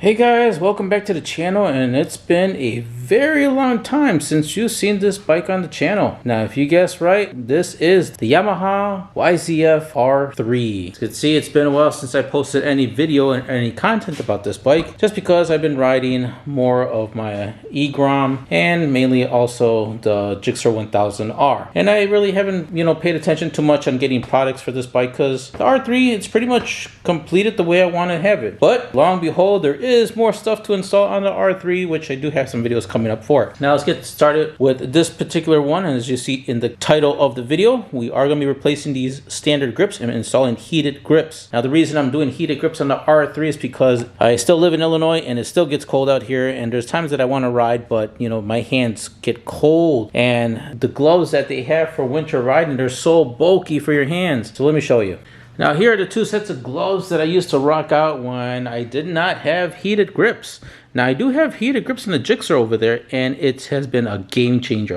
Hey guys, welcome back to the channel, and it's been a very long time since you've seen this bike on the channel. Now if you guessed right, this is the Yamaha YZF R3. As you can see, it's been a while since I posted any video and any content about this bike, just because I've been riding more of my e-Grom and mainly also the Gixxer 1000R, and I really haven't paid attention too much on getting products for this bike because the R3, it's pretty much completed the way I want to have it. But long behold, there is more stuff to install on the R3, which I do have some videos coming up for. Now let's get started with this particular one, and as you see in the title of the video, we are going to be replacing these standard grips and installing heated grips. Now the reason I'm doing heated grips on the R3 is because I still live in Illinois and it still gets cold out here, and there's times that I want to ride, but my hands get cold, and the gloves that they have for winter riding, they're so bulky for your hands. So let me show you. Now here are the two sets of gloves that I used to rock out when I did not have heated grips. Now I do have heated grips in the Gixxer over there, and it has been a game changer.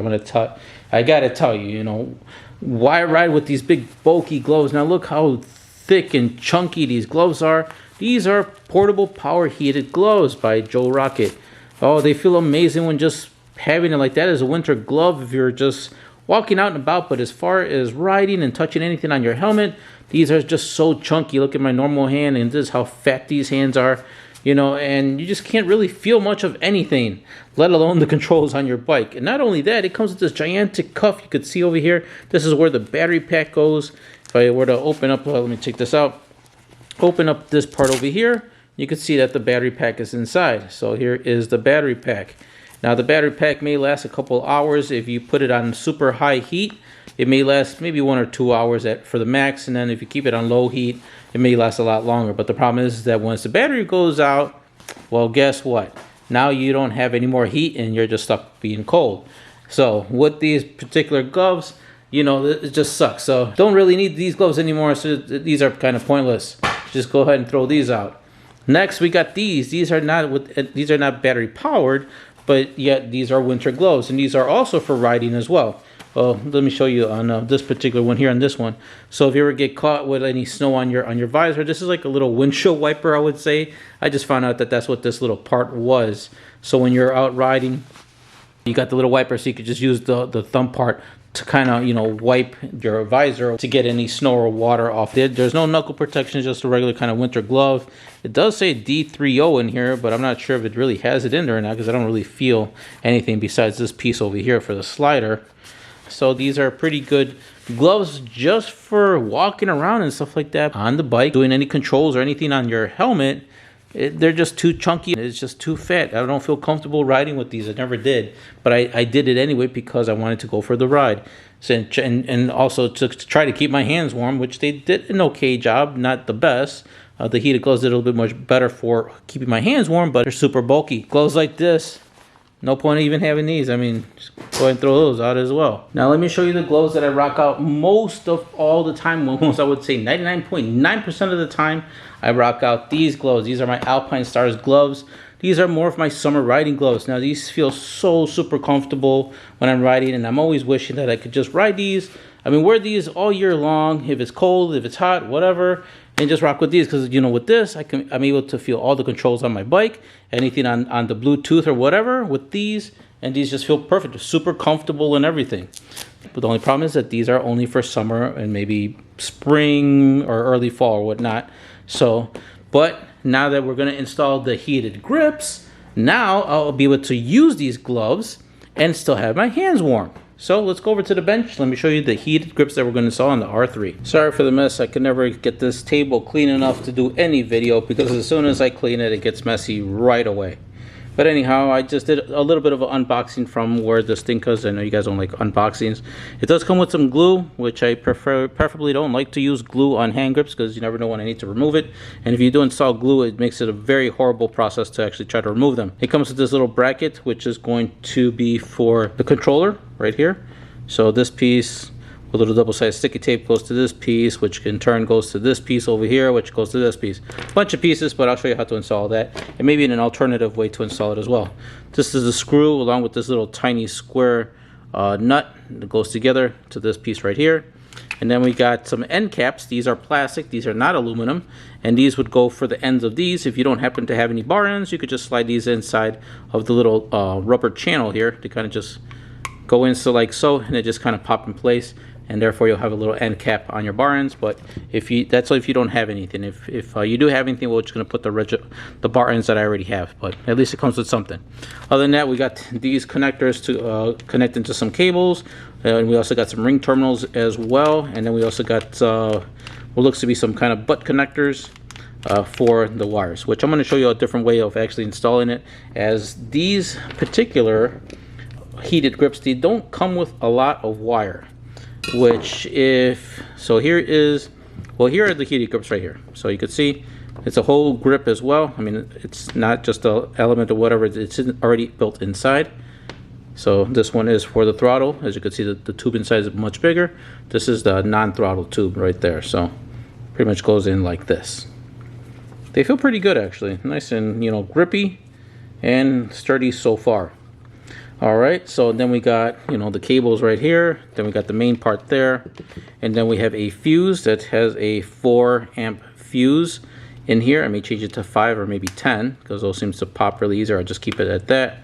I gotta tell you, why ride with these big bulky gloves? Now look how thick and chunky these gloves are. These are portable power heated gloves by Joe Rocket. Oh, they feel amazing when just having it like that as a winter glove if you're just walking out and about. But as far as riding and touching anything on your helmet, these are just so chunky. Look at my normal hand, and this is how fat these hands are, and you just can't really feel much of anything, let alone the controls on your bike. And not only that, it comes with this gigantic cuff. You could see over here, this is where the battery pack goes. If I were to open up, let me take this out, open up this part over here, you can see that the battery pack is inside. So here is the battery pack. Now the battery pack may last a couple hours if you put it on super high heat. It may last maybe 1 or 2 hours for the max, and then if you keep it on low heat, it may last a lot longer. But the problem is that once the battery goes out, well, guess what? Now you don't have any more heat and you're just stuck being cold. So with these particular gloves, it just sucks. So don't really need these gloves anymore, so these are kind of pointless. Just go ahead and throw these out. Next, we got these. These are not battery powered, but yet these are winter gloves, and these are also for riding as well. Well, let me show you on this particular one here, on this one. So if you ever get caught with any snow on your visor, this is like a little windshield wiper, I would say. I just found out that that's what this little part was. So when you're out riding, you got the little wiper, so you could just use the thumb part to kind of wipe your visor to get any snow or water off it. There's no knuckle protection, just a regular kind of winter glove. It does say D30 in here, but I'm not sure if it really has it in there or not, because I don't really feel anything besides this piece over here for the slider. So these are pretty good gloves just for walking around and stuff like that on the bike, doing any controls or anything on your helmet. They're just too chunky. It's just too fat. I don't feel comfortable riding with these. I never did, but I did it anyway because I wanted to go for the ride. So, and also to try to keep my hands warm, which they did an okay job, not the best. The heated gloves did a little bit much better for keeping my hands warm, but they're super bulky. Gloves like this, no point even having these. I mean, just go ahead and throw those out as well. Now let me show you the gloves that I rock out most of all the time. Almost, I would say 99.9% of the time, I rock out these gloves. These are my Alpine Stars gloves. These are more of my summer riding gloves. Now these feel so super comfortable when I'm riding, and I'm always wishing that I could just ride these. I mean, wear these all year long, if it's cold, if it's hot, whatever, and just rock with these, because with this I'm able to feel all the controls on my bike, anything on the Bluetooth or whatever with these, and these just feel perfect. They're super comfortable and everything. But the only problem is that these are only for summer and maybe spring or early fall or whatnot. So, but now that we're going to install the heated grips, now I'll be able to use these gloves and still have my hands warm. So let's go over to the bench. Let me show you the heated grips that we're going to install on the R3. Sorry for the mess. I could never get this table clean enough to do any video, because as soon as I clean it, it gets messy right away. But anyhow, I just did a little bit of an unboxing from where this thing comes. I know you guys don't like unboxings. It does come with some glue, which I preferably don't like to use glue on hand grips, because you never know when I need to remove it. And if you do install glue, it makes it a very horrible process to actually try to remove them. It comes with this little bracket, which is going to be for the controller right here. So this piece with a little double-sided sticky tape goes to this piece, which in turn goes to this piece over here, which goes to this piece. Bunch of pieces, but I'll show you how to install that, and maybe an alternative way to install it as well. This is the screw along with this little tiny square nut that goes together to this piece right here. And then we got some end caps. These are plastic, these are not aluminum, and these would go for the ends of these. If you don't happen to have any bar ends, you could just slide these inside of the little rubber channel here to kind of just go in so like so, and it just kind of pop in place, and therefore you'll have a little end cap on your bar ends. But if you, that's if you don't have anything. If you do have anything, we're just going to put the bar ends that I already have, but at least it comes with something. Other than that, we got these connectors to connect into some cables, and we also got some ring terminals as well, and then we also got what looks to be some kind of butt connectors for the wires, which I'm going to show you a different way of actually installing it, as these particular heated grips, they don't come with a lot of wire. Which if so, here is, well, here are the heated grips right here. So you can see it's a whole grip as well. I mean, it's not just an element or whatever, it's already built inside. So this one is for the throttle. As you can see, the tube inside is much bigger. This is the non-throttle tube right there. So pretty much goes in like this. They feel pretty good actually, nice and, you know, grippy and sturdy so far. All right, so then we got, you know, the cables right here, then we got the main part there, and then we have a fuse that has a 4 amp fuse in here. I may change it to 5 or maybe 10 because those seems to pop really easy. I'll just keep it at that.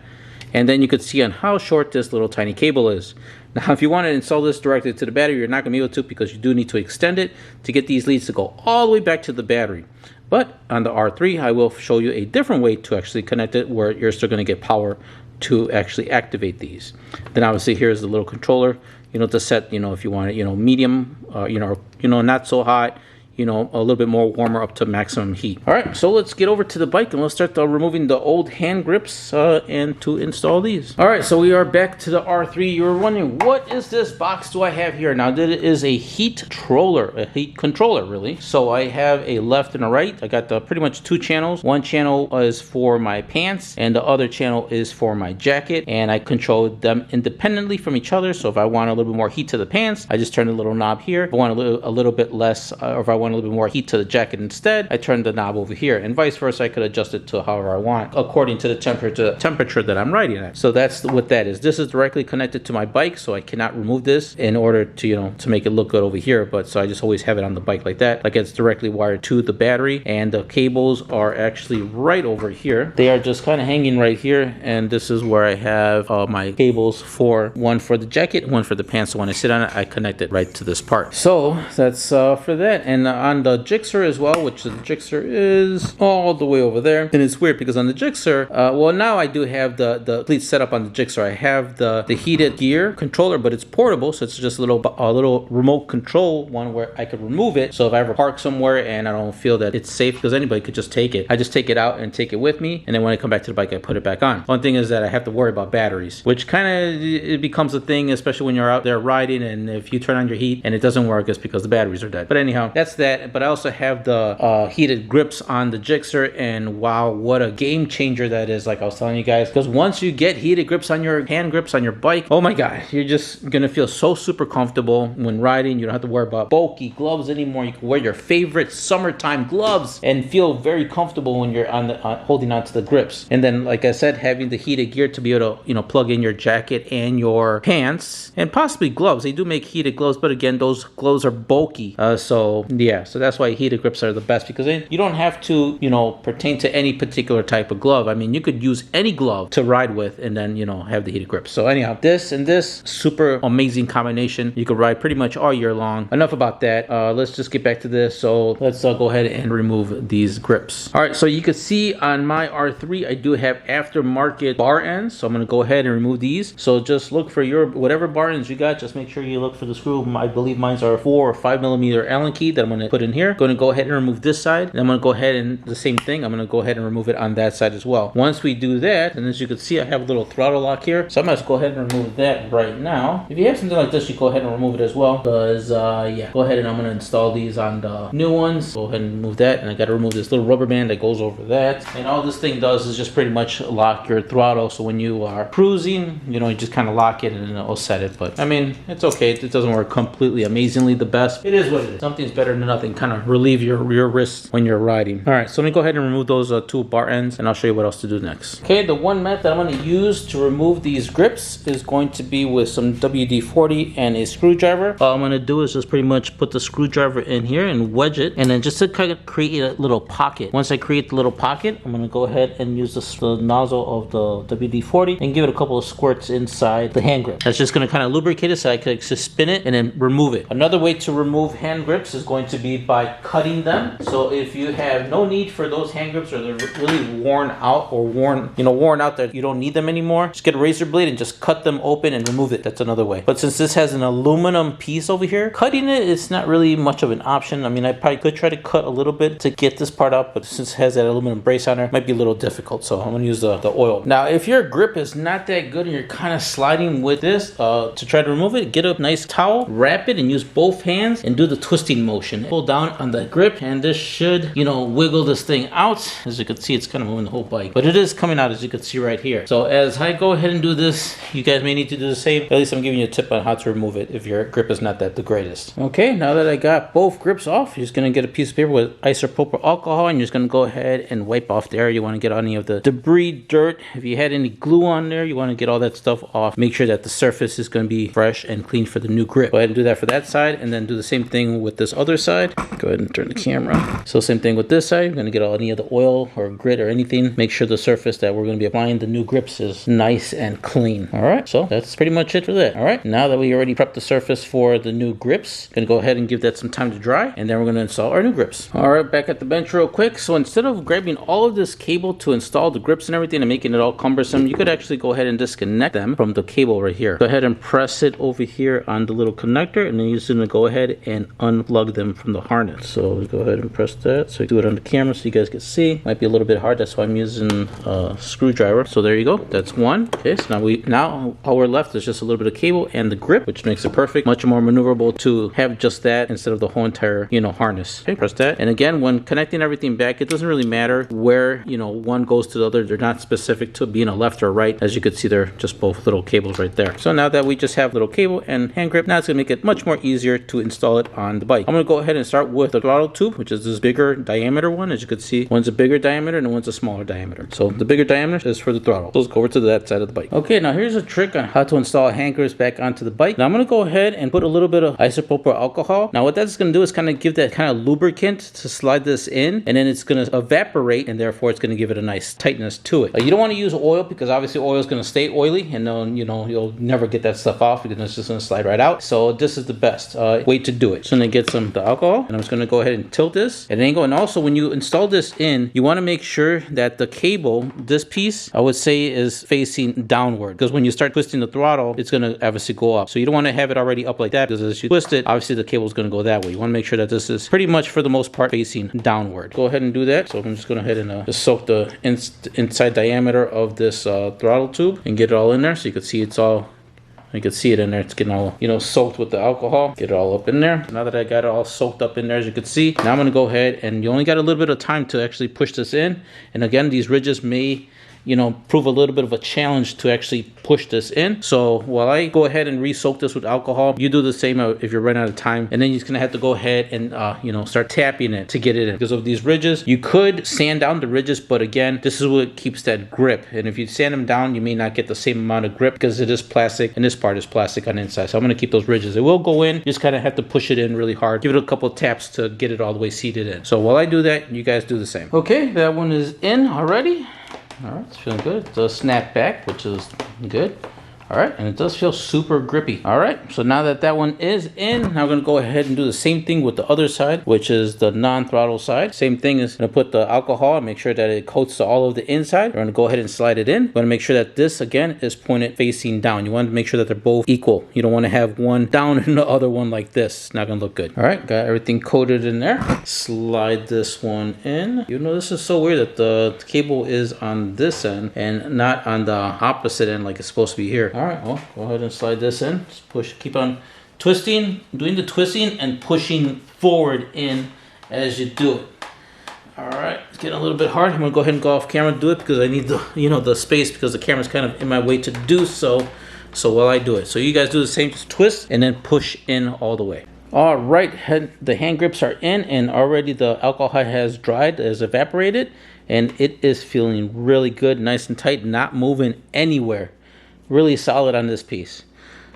And then you could see on how short this little tiny cable is. Now if you want to install this directly to the battery, you're not going to be able to, because you do need to extend it to get these leads to go all the way back to the battery. But on the R3, I will show you a different way to actually connect it where you're still going to get power to actually activate these. Then obviously here's the little controller, you know, to set, you know, if you want it, you know, medium, you know, not so hot, you know, a little bit more warmer up to maximum heat. All right, so let's get over to the bike and let's start removing the old hand grips and to install these. All right, so we are back to the R3. You were wondering, what is this box do I have here? Now, that is a heat controller, really. So I have a left and a right. I got pretty much 2 channels. One channel is for my pants and the other channel is for my jacket, and I control them independently from each other. So if I want a little bit more heat to the pants, I just turn the little knob here. If I want a little bit less, or if I want a little bit more heat to the jacket instead, I turn the knob over here, and vice versa. I could adjust it to however I want according to the temperature that I'm riding at. So that's what that is. This is directly connected to my bike, so I cannot remove this in order to, you know, to make it look good over here. But so I just always have it on the bike like that, like it's directly wired to the battery, and the cables are actually right over here. They are just kind of hanging right here, and this is where I have my cables, for one for the jacket, one for the pants. So when I sit on it, I connect it right to this part. So that's for that. And on the Gixxer as well, which the Gixxer is all the way over there. And it's weird because on the Gixxer, well, now I do have the complete setup on the Gixxer. I have the heated gear controller, but it's portable, so it's just a little remote control one where I could remove it. So if I ever park somewhere and I don't feel that it's safe, because anybody could just take it, I just take it out and take it with me, and then when I come back to the bike, I put it back on. One thing is that I have to worry about batteries, which kind of, it becomes a thing, especially when you're out there riding, and if you turn on your heat and it doesn't work, it's because the batteries are dead. But anyhow, that's that. But I also have the heated grips on the Gixxer, and wow, what a game changer that is, like I was telling you guys, because once you get heated grips on your hand grips on your bike, oh my god, you're just gonna feel so super comfortable when riding. You don't have to worry about bulky gloves anymore. You can wear your favorite summertime gloves and feel very comfortable when you're on the holding onto the grips. And then, like I said, having the heated gear to be able to, you know, plug in your jacket and your pants and possibly gloves. They do make heated gloves, but again, those gloves are bulky. So yeah, so that's why heated grips are the best, because then you don't have to, you know, pertain to any particular type of glove. I mean, you could use any glove to ride with and then, you know, have the heated grips. So anyhow, this and this, super amazing combination. You could ride pretty much all year long. Enough about that. Let's just get back to this. So let's go ahead and remove these grips. All right, so you can see on my R3, I do have aftermarket bar ends. So I'm going to go ahead and remove these. So just look for your, whatever bar ends you got, just make sure you look for the screw. I believe mine's are 4 or 5 millimeter Allen key that I'm going to put in here. Going to go ahead and remove this side, and I'm going to go ahead and the same thing, I'm going to go ahead and remove it on that side as well. Once we do that, and as you can see, I have a little throttle lock here, so I'm going to go ahead and remove that right now. If you have something like this, you go ahead and remove it as well, because yeah, go ahead and I'm going to install these on the new ones. Go ahead and remove that, and I got to remove this little rubber band that goes over that. And all this thing does is just pretty much lock your throttle, so when you are cruising, you know, you just kind of lock it and it'll set it. But I mean, it's okay. It doesn't work completely amazingly the best. It is what it is. Something's better than nothing, kind of relieve your wrist when you're riding. All right, so let me go ahead and remove those 2 bar ends, and I'll show you what else to do next. Okay, the one method I'm going to use to remove these grips is going to be with some WD-40 and a screwdriver. All I'm going to do is just pretty much put the screwdriver in here and wedge it, and then just to kind of create a little pocket. Once I create the little pocket, I'm going to go ahead and use the nozzle of the WD-40 and give it a couple of squirts inside the hand grip. That's just going to kind of lubricate it so I can just spin it and then remove it. Another way to remove hand grips is going to be by cutting them. So if you have no need for those hand grips, or they're really worn out or worn out that you don't need them anymore, just get a razor blade and just cut them open and remove it. That's another way. But since this has an aluminum piece over here, cutting it is not really much of an option. I mean, I probably could try to cut a little bit to get this part out, but since it has that aluminum brace on there, it might be a little difficult. So I'm going to use the oil. Now, if your grip is not that good and you're kind of sliding with this, to try to remove it, get a nice towel, wrap it, and use both hands and do the twisting motion. Pull down on the grip, and this should, wiggle this thing out. As you can see, it's kind of moving the whole bike, but it is coming out, as you can see right here. So as I go ahead and do this, you guys may need to do the same. At least I'm giving you a tip on how to remove it if your grip is not the greatest. Okay, now that I got both grips off, you're just going to get a piece of paper with isopropyl alcohol, and you're just going to go ahead and wipe off the area. You want to get any of the debris, dirt. If you had any glue on there, you want to get all that stuff off. Make sure that the surface is going to be fresh and clean for the new grip. Go ahead and do that for that side, and then do the same thing with this other side. Go ahead and turn the camera. So same thing with this side. You're going to get any of the oil or grit or anything. Make sure the surface that we're going to be applying the new grips is nice and clean. All right, so that's pretty much it for that. All right, now that we already prepped the surface for the new grips, going to go ahead and give that some time to dry, and then we're going to install our new grips. All right, back at the bench real quick. So instead of grabbing all of this cable to install the grips and everything and making it all cumbersome, you could actually go ahead and disconnect them from the cable right here. Go ahead and press it over here on the little connector, and then you're just going to go ahead and unplug them from the harness. So we go ahead and press that. So do it on the camera so you guys can see. Might be a little bit hard, that's why I'm using a screwdriver. So there you go, that's one. Okay, so now all we're left is just a little bit of cable and the grip, which makes it perfect. Much more maneuverable to have just that instead of the whole entire harness. Okay, press that. And again, when connecting everything back, it doesn't really matter where one goes to the other. They're not specific to being a left or right. As you can see, they're just both little cables right there. So now that we just have little cable and hand grip, now it's gonna make it much more easier to install it on the bike. I'm gonna go ahead and start with the throttle tube, which is this bigger diameter one. As you can see, one's a bigger diameter and one's a smaller diameter. So the bigger diameter is for the throttle. So let's go over to that side of the bike. Okay, now here's a trick on how to install hand grips back onto the bike. Now I'm gonna go ahead and put a little bit of isopropyl alcohol. Now what that's gonna do is kind of give that kind of lubricant to slide this in, and then it's gonna evaporate, and therefore it's gonna give it a nice tightness to it. You don't want to use oil because obviously oil is gonna stay oily, and then you'll never get that stuff off because it's just gonna slide right out. So this is the best way to do it. So I'm gonna get some of the alcohol, and I'm just gonna go ahead and tilt this at an angle. And also when you install this in, you want to make sure that the cable, this piece, I would say, is facing downward, because when you start twisting the throttle, it's gonna obviously go up. So you don't want to have it already up like that, because as you twist it, obviously the cable is gonna go that way. You want to make sure that this is pretty much for the most part facing downward. Go ahead and do that. So I'm just gonna go ahead and just soak the inside diameter of this throttle tube and get it all in there, so you can see it's all. You can see it in there. It's getting all, soaked with the alcohol. Get it all up in there. Now that I got it all soaked up in there, as you can see, now I'm going to go ahead, and you only got a little bit of time to actually push this in. And again, these ridges may prove a little bit of a challenge to actually push this in. So while I go ahead and re-soak this with alcohol, you do the same if you're running out of time. And then you're just gonna have to go ahead and start tapping it to get it in. Because of these ridges, you could sand down the ridges, but again, this is what keeps that grip. And if you sand them down, you may not get the same amount of grip because it is plastic, and this part is plastic on the inside. So I'm gonna keep those ridges. It will go in, you just kind of have to push it in really hard. Give it a couple of taps to get it all the way seated in. So while I do that, you guys do the same. Okay, that one is in already. All right, it's feeling good. It does snap back, which is good. All right, and it does feel super grippy. All right, so now that that one is in, now I'm gonna go ahead and do the same thing with the other side, which is the non-throttle side. Same thing is gonna put the alcohol and make sure that it coats to all of the inside. We're gonna go ahead and slide it in. We're gonna make sure that this, again, is pointed facing down. You want to make sure that they're both equal. You don't wanna have one down and the other one like this. It's not gonna look good. All right, got everything coated in there. Slide this one in. This is so weird that the cable is on this end and not on the opposite end like it's supposed to be here. All right, well, go ahead and slide this in. Just push, keep on twisting, doing the twisting and pushing forward in as you do it. All right, it's getting a little bit hard. I'm gonna go ahead and go off camera and do it because I need the, the space, because the camera's kind of in my way to do so. So while I do it, so you guys do the same, just twist and then push in all the way. All right, the hand grips are in, and already the alcohol has dried, has evaporated, and it is feeling really good, nice and tight, not moving anywhere. Really solid on this piece.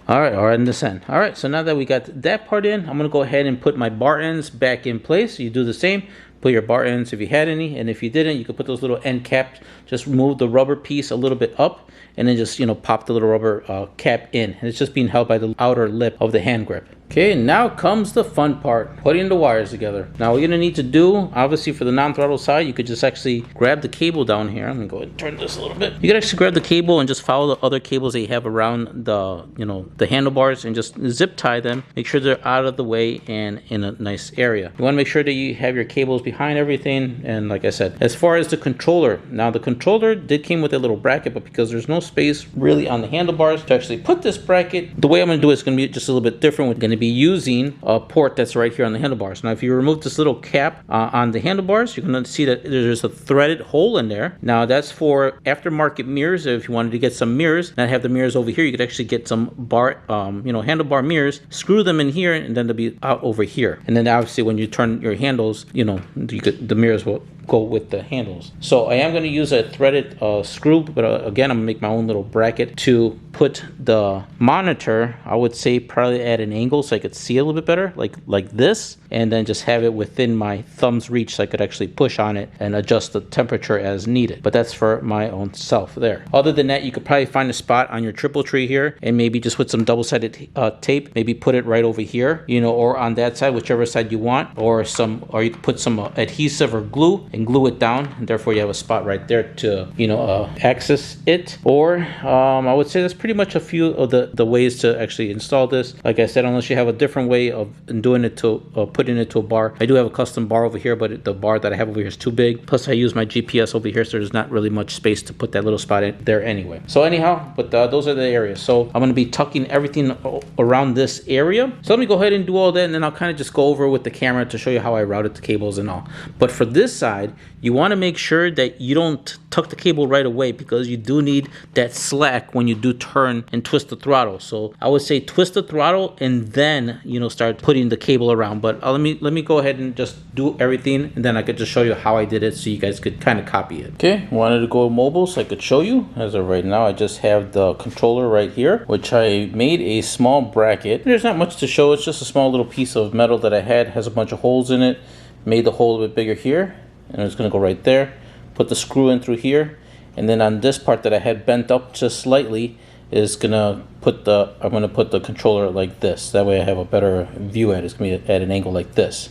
All right, or on this end. All right, so now that we got that part in, I'm gonna go ahead and put my bar ends back in place. You do the same. Put your bar ends if you had any, and if you didn't, you could put those little end caps. Just remove the rubber piece a little bit up, and then just, you know, pop the little rubber cap in. And it's just being held by the outer lip of the hand grip. Okay, now comes the fun part, putting the wires together. Now what you're gonna need to do, obviously for the non-throttle side, you could just actually grab the cable down here. I'm gonna go ahead and turn this a little bit. You could actually grab the cable and just follow the other cables that you have around the, you know, the handlebars, and just zip tie them. Make sure they're out of the way and in a nice area. You wanna make sure that you have your cables behind everything. And like I said, as far as the controller, now the controller did came with a little bracket, but because there's no space really on the handlebars to actually put this bracket, the way I'm gonna do it is gonna be just a little bit different. We're gonna be using a port that's right here on the handlebars. Now if you remove this little cap on the handlebars, you're going to see that there's a threaded hole in there. Now that's for aftermarket mirrors. If you wanted to get some mirrors, not have the mirrors over here, you could actually get some bar you know, handlebar mirrors, screw them in here, and then they'll be out over here. And then obviously when you turn your handles, you know, the mirrors will go with the handles. So I am going to use a threaded screw, but again, I'm gonna make my own little bracket to put the monitor, I would say probably at an angle so I could see a little bit better, like this, and then just have it within my thumb's reach so I could actually push on it and adjust the temperature as needed. But that's for my own self there. Other than that, you could probably find a spot on your triple tree here and maybe just with some double-sided tape, maybe put it right over here, you know, or on that side, whichever side you want, or you could put some adhesive or glue and glue it down, and therefore you have a spot right there to, you know, access it. Or I would say that's pretty much a few of the ways to actually install this. Like I said, unless you have a different way of doing it to putting it to a bar. I do have a custom bar over here, but the bar that I have over here is too big. Plus I use my GPS over here, so there's not really much space to put that little spot in there anyway. So anyhow, but those are the areas. So I'm going to be tucking everything around this area. So let me go ahead and do all that, and then I'll kind of just go over with the camera to show you how I routed the cables and all. But for this side, you want to make sure that you don't tuck the cable right away, because you do need that slack when you do turn and twist the throttle. So I would say twist the throttle and then, you know, start putting the cable around. But let me go ahead and just do everything, and then I could just show you how I did it so you guys could kind of copy it. Okay, wanted to go mobile so I could show you. As of right now, I just have the controller right here, which I made a small bracket. There's not much to show. It's just a small little piece of metal that I had, has a bunch of holes in it. Made the hole a bit bigger here, and it's going to go right there. Put the screw in through here, and then on this part that I had bent up just slightly is gonna put the controller like this. That way I have a better view at it. It's gonna be at an angle like this,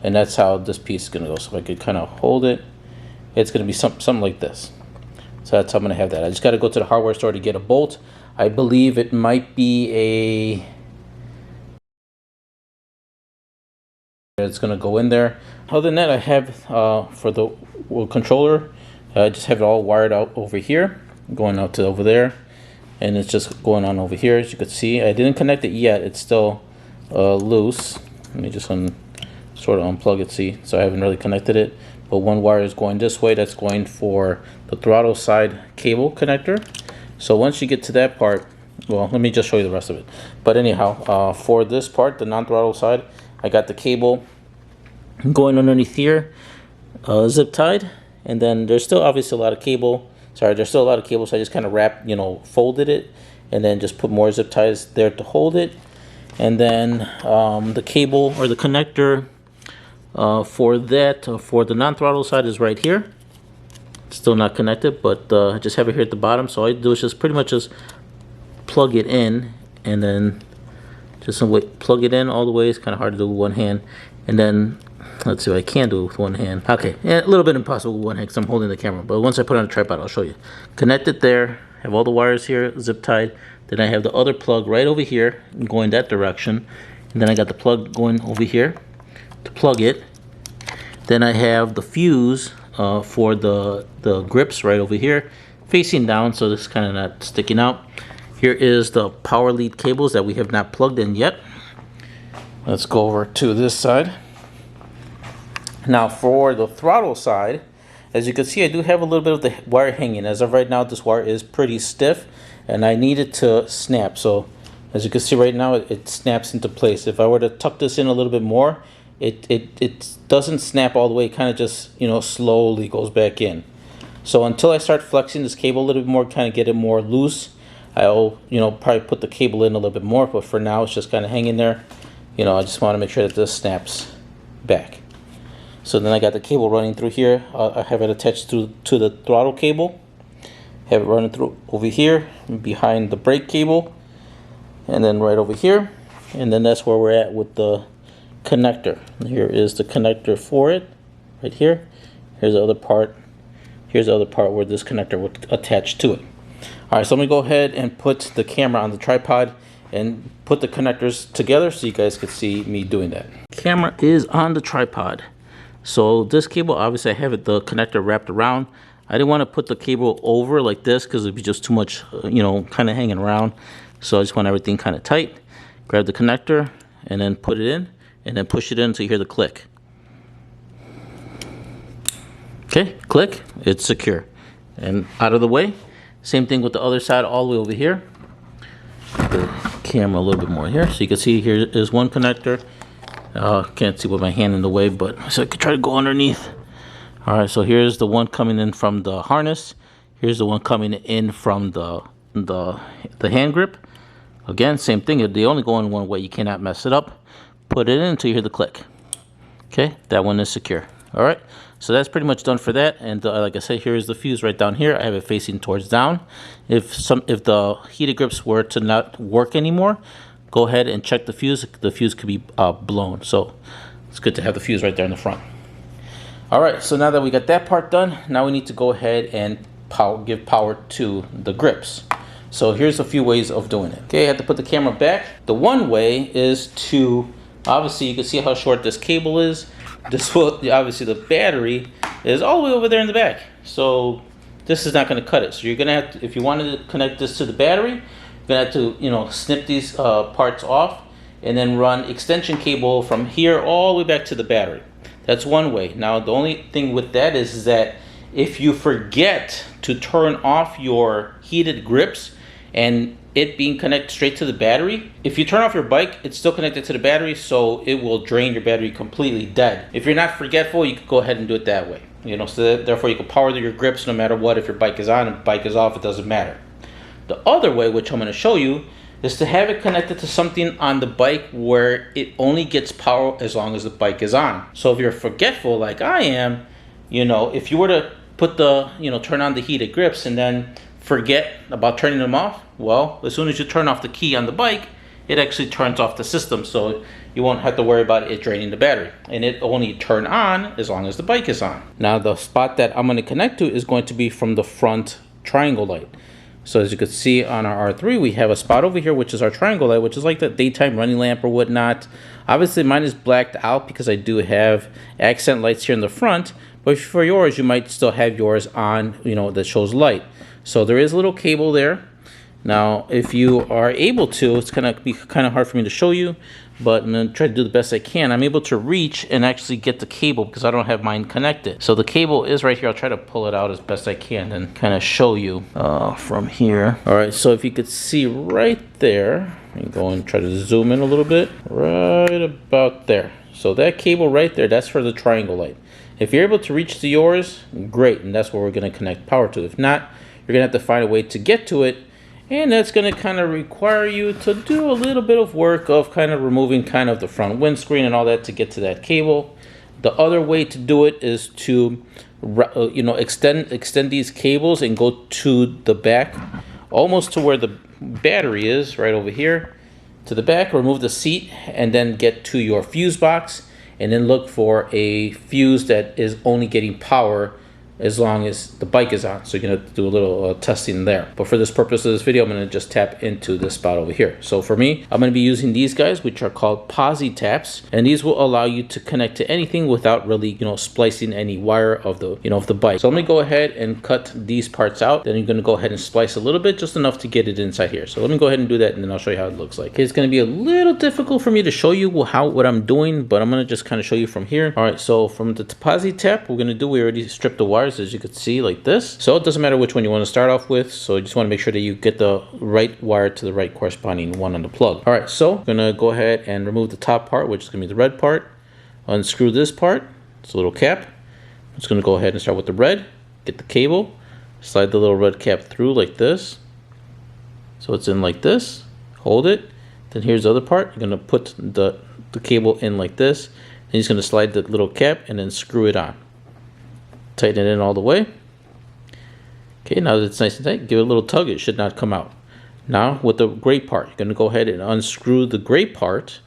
and that's how this piece is gonna go. So if I could kind of hold it, it's gonna be something like this. So that's how I'm gonna have that. I just got to go to the hardware store to get a bolt. I believe it might be a. It's gonna go in there. Other than that, I have for the controller, I just have it all wired out over here, going out to over there, and it's just going on over here. As you can see, I didn't connect it yet. It's still loose. Let me just sort of unplug it. See, so I haven't really connected it, but one wire is going this way. That's going for the throttle side cable connector. So once you get to that part, well, let me just show you the rest of it. But anyhow, for this part, the non-throttle side, I got the cable going underneath here, zip tied, and then there's still obviously a lot of cable. Sorry, there's still a lot of cable, so I just kind of wrapped, you know, folded it, and then just put more zip ties there to hold it. And then the cable or the connector for the non-throttle side is right here. It's still not connected, but I just have it here at the bottom. So all I do is just pretty much just plug it in, and then just plug it in all the way. It's kind of hard to do with one hand. And then, let's see what I can do with one hand. Okay, yeah, a little bit impossible with one hand because I'm holding the camera. But once I put it on a tripod, I'll show you. Connect it there. Have all the wires here zip tied. Then I have the other plug right over here going that direction. And then I got the plug going over here to plug it. Then I have the fuse for the grips right over here, facing down, so this is kind of not sticking out. Here is the power lead cables that we have not plugged in yet. Let's go over to this side. Now for the throttle side, as you can see, I do have a little bit of the wire hanging. As of right now, this wire is pretty stiff, and I need it to snap. So As you can see right now, it snaps into place. If I were to tuck this in a little bit more, it doesn't snap all the way. It kind of just, you know, slowly goes back in. So until I start flexing this cable a little bit more, kind of get it more loose, I'll, you know, probably put the cable in a little bit more. But for now, it's just kind of hanging there. You know, I just want to make sure that this snaps back. So then I got the cable running through here. I have it attached to the throttle cable. Have it running through over here behind the brake cable, and then right over here, and then that's where we're at with the connector. Here is the connector for it, right here. Here's the other part. Here's the other part where this connector would attach to it. All right, so I'm gonna go ahead and put the camera on the tripod and put the connectors together so you guys could see me doing that. Camera is on the tripod. So this cable, obviously I have the connector wrapped around. I didn't want to put the cable over like this because it'd be just too much, you know, kind of hanging around. So I just want everything kind of tight. Grab the connector and then put it in and then push it in so you hear the click. Okay, click, it's secure. And out of the way. Same thing with the other side all the way over here. The camera a little bit more here. So you can see here is one connector. Can't see with my hand in the way, but so I could try to go underneath. All right, so here's the one coming in from the harness. Here's the one coming in from the hand grip. Again, same thing. They only go in one way. You cannot mess it up. Put it in until you hear the click. Okay, that one is secure. All right, so that's pretty much done for that. And like I said, here is the fuse right down here. I have it facing towards down. If the heated grips were to not work anymore, go ahead and check the fuse. The fuse could be blown. So it's good to have the fuse right there in the front. All right, so now that we got that part done, now we need to go ahead and give power to the grips. So here's a few ways of doing it. Okay, I have to put the camera back. The one way is to, obviously you can see how short this cable is. This will, obviously the battery is all the way over there in the back. So this is not gonna cut it. So you're gonna have to, if you wanted to connect this to the battery, you're gonna have to, you know, snip these parts off and then run extension cable from here all the way back to the battery. That's one way. Now the only thing with that is that if you forget to turn off your heated grips and it being connected straight to the battery, if you turn off your bike, it's still connected to the battery, so it will drain your battery completely dead. If you're not forgetful, you could go ahead and do it that way. You know, so therefore you can power your grips no matter what. If your bike is on and bike is off, it doesn't matter. The other way, which I'm going to show you, is to have it connected to something on the bike where it only gets power as long as the bike is on. So if you're forgetful like I am, you know, if you were to put the, you know, turn on the heated grips and then forget about turning them off, well, as soon as you turn off the key on the bike, it actually turns off the system, so you won't have to worry about it draining the battery. And it only turn on as long as the bike is on. Now the spot that I'm going to connect to is going to be from the front triangle light. So as you can see on our R3, we have a spot over here, which is our triangle light, which is like the daytime running lamp or whatnot. Obviously mine is blacked out because I do have accent lights here in the front, but for yours, you might still have yours on, you know, that shows light. So there is a little cable there. Now, if you are able to, it's gonna be kind of hard for me to show you, but I'm gonna try to do the best I can. I'm able to reach and actually get the cable because I don't have mine connected. So the cable is right here. I'll try to pull it out as best I can and kind of show you from here. All right, so if you could see right there, I'm going to try to zoom in a little bit, right about there. So that cable right there, that's for the triangle light. If you're able to reach to yours, great, and that's where we're gonna connect power to. If not, you're gonna have to find a way to get to it, and that's going to kind of require you to do a little bit of work of kind of removing kind of the front windscreen and all that to get to that cable. The other way to do it is to, you know, extend these cables and go to the back, almost to where the battery is, right over here, to the back, remove the seat, and then get to your fuse box, and then look for a fuse that is only getting power as long as the bike is on. So you're gonna do a little testing there. But for this purpose of this video, I'm gonna just tap into this spot over here. So for me, I'm gonna be using these guys, which are called posi taps, and these will allow you to connect to anything without really, you know, splicing any wire of the, you know, of the bike. So I'm gonna go ahead and cut these parts out. Then you're gonna go ahead and splice a little bit, just enough to get it inside here. So let me go ahead and do that, and then I'll show you how it looks like. Okay, it's gonna be a little difficult for me to show you what I'm doing, but I'm gonna just kind of show you from here. All right, so from the posi tap, we already stripped the wires. wires, as you can see, like this. So it doesn't matter which one you want to start off with. So you just want to make sure that you get the right wire to the right corresponding one on the plug. All right, so I'm gonna go ahead and remove the top part, which is gonna be the red part. Unscrew this part. It's a little cap. I'm just gonna go ahead and start with the red. Get the cable. Slide the little red cap through like this. So it's in like this. Hold it. Then here's the other part. You're gonna put the cable in like this. And you're just gonna slide the little cap and then screw it on. Tighten it in all the way. Okay, now that it's nice and tight, give it a little tug. It should not come out. Now with the gray part, you're gonna go ahead and unscrew the gray part.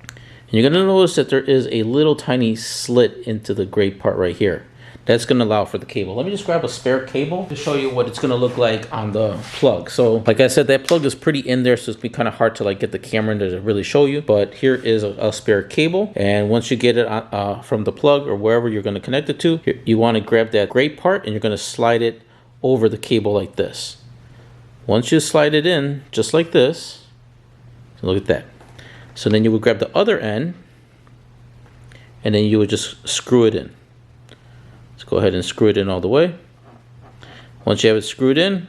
And you're gonna notice that there is a little tiny slit into the gray part right here. That's gonna allow for the cable. Let me just grab a spare cable to show you what it's gonna look like on the plug. So like I said, that plug is pretty in there, so it's gonna be kind of hard to like get the camera in there to really show you. But here is a spare cable. And once you get it from the plug or wherever you're gonna connect it to, you wanna grab that gray part and you're gonna slide it over the cable like this. Once you slide it in, just like this, look at that. So then you would grab the other end and then you would just screw it in. Let's go ahead and screw it in all the way. Once you have it screwed in,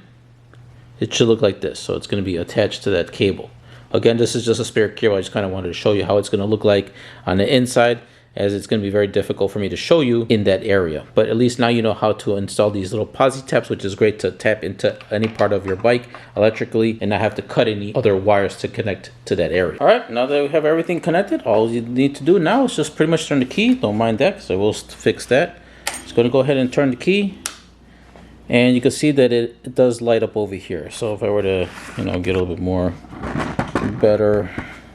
it should look like this. So it's going to be attached to that cable. Again, this is just a spare cable. I just kind of wanted to show you how it's going to look like on the inside, as it's going to be very difficult for me to show you in that area. But at least now you know how to install these little posi taps, which is great to tap into any part of your bike electrically and not have to cut any other wires to connect to that area. All right, now that we have everything connected, all you need to do now is just pretty much turn the key. Don't mind that, so we'll fix that. Just going to go ahead and turn the key. And you can see that it does light up over here. So if I were to, get a little bit more better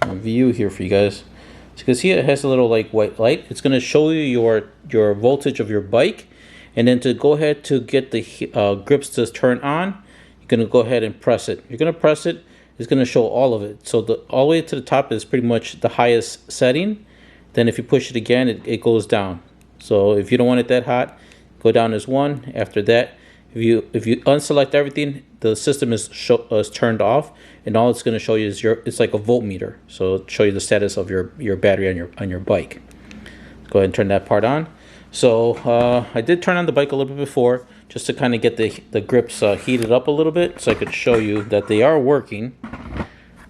view here for you guys. So you can see it has a little like white light. It's going to show you your voltage of your bike. And then to go ahead to get the grips to turn on, you're going to go ahead and press it. You're going to press it. It's going to show all of it. So all the way to the top is pretty much the highest setting. Then if you push it again, it goes down. So if you don't want it that hot, go down as 1. After that, if you unselect everything, the system is turned off, and all it's going to show you is it's like a voltmeter. So it'll show you the status of your battery on your bike. Let's go ahead and turn that part on. So I did turn on the bike a little bit before, just to kind of get the grips heated up a little bit, so I could show you that they are working.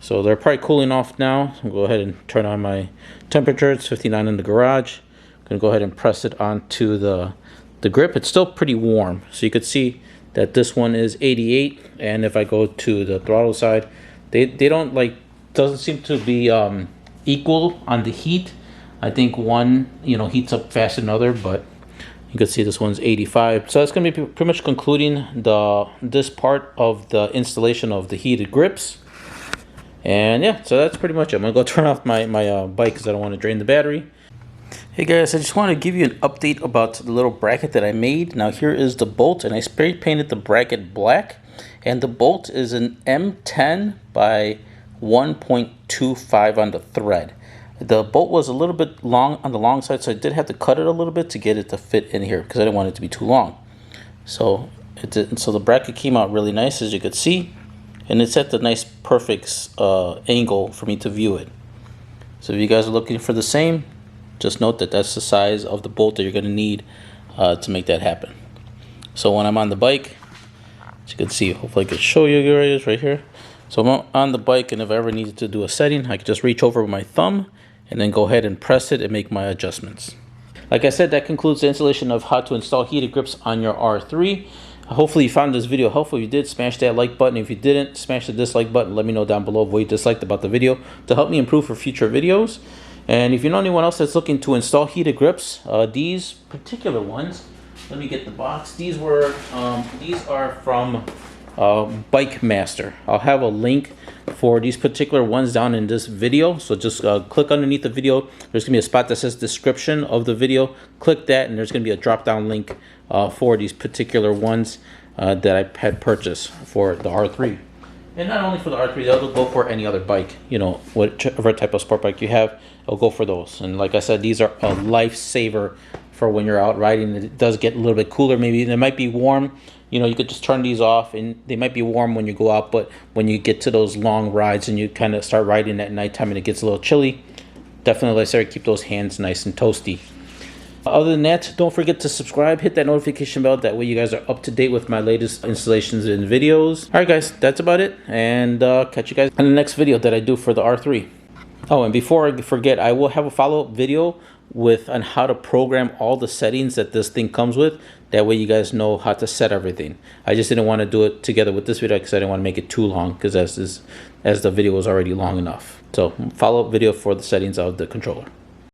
So they're probably cooling off now. I'll go ahead and turn on my temperature. It's 59 in the garage. I'm going to go ahead and press it onto the grip. It's still pretty warm, so you could see that this one is 88, and if I go to the throttle side, they don't doesn't seem to be equal on the heat. I think one heats up faster than other, but you can see this one's 85. So that's going to be pretty much concluding this part of the installation of the heated grips. And yeah, so that's pretty much it. I'm gonna go turn off my bike because I don't want to drain the battery. Hey guys, I just want to give you an update about the little bracket that I made. Now here is the bolt, and I spray painted the bracket black, and the bolt is an M10 by 1.25 on the thread. The bolt was a little bit long on the long side, so I did have to cut it a little bit to get it to fit in here because I didn't want it to be too long. So the bracket came out really nice, as you could see, and it's at the nice perfect angle for me to view it. So if you guys are looking for the same, just note that that's the size of the bolt that you're going to need to make that happen. So when I'm on the bike, as you can see, hopefully I can show you guys right here. So I'm on the bike, and if I ever needed to do a setting, I could just reach over with my thumb and then go ahead and press it and make my adjustments. Like I said, that concludes the installation of how to install heated grips on your R3. Hopefully you found this video helpful. If you did, smash that like button. If you didn't, smash the dislike button. Let me know down below what you disliked about the video to help me improve for future videos. And if you know anyone else that's looking to install heated grips, these particular ones, let me get the box. These are from BikeMaster. I'll have a link for these particular ones down in this video. So just click underneath the video. There's going to be a spot that says description of the video. Click that, and there's going to be a drop down link for these particular ones that I had purchased for the R3. And not only for the R3, they'll go for any other bike, whatever type of sport bike you have, it'll go for those. And like I said, these are a lifesaver for when you're out riding. It does get a little bit cooler. Maybe they might be warm. You could just turn these off, and they might be warm when you go out, but when you get to those long rides and you kind of start riding at nighttime and it gets a little chilly, definitely necessary to keep those hands nice and toasty. Other than that, don't forget to subscribe, hit that notification bell. That way you guys are up to date with my latest installations and videos. All right, guys, that's about it. And catch you guys in the next video that I do for the R3. Oh, and before I forget, I will have a follow-up video on how to program all the settings that this thing comes with. That way you guys know how to set everything. I just didn't want to do it together with this video because I didn't want to make it too long, because as the video was already long enough. So follow-up video for the settings of the controller.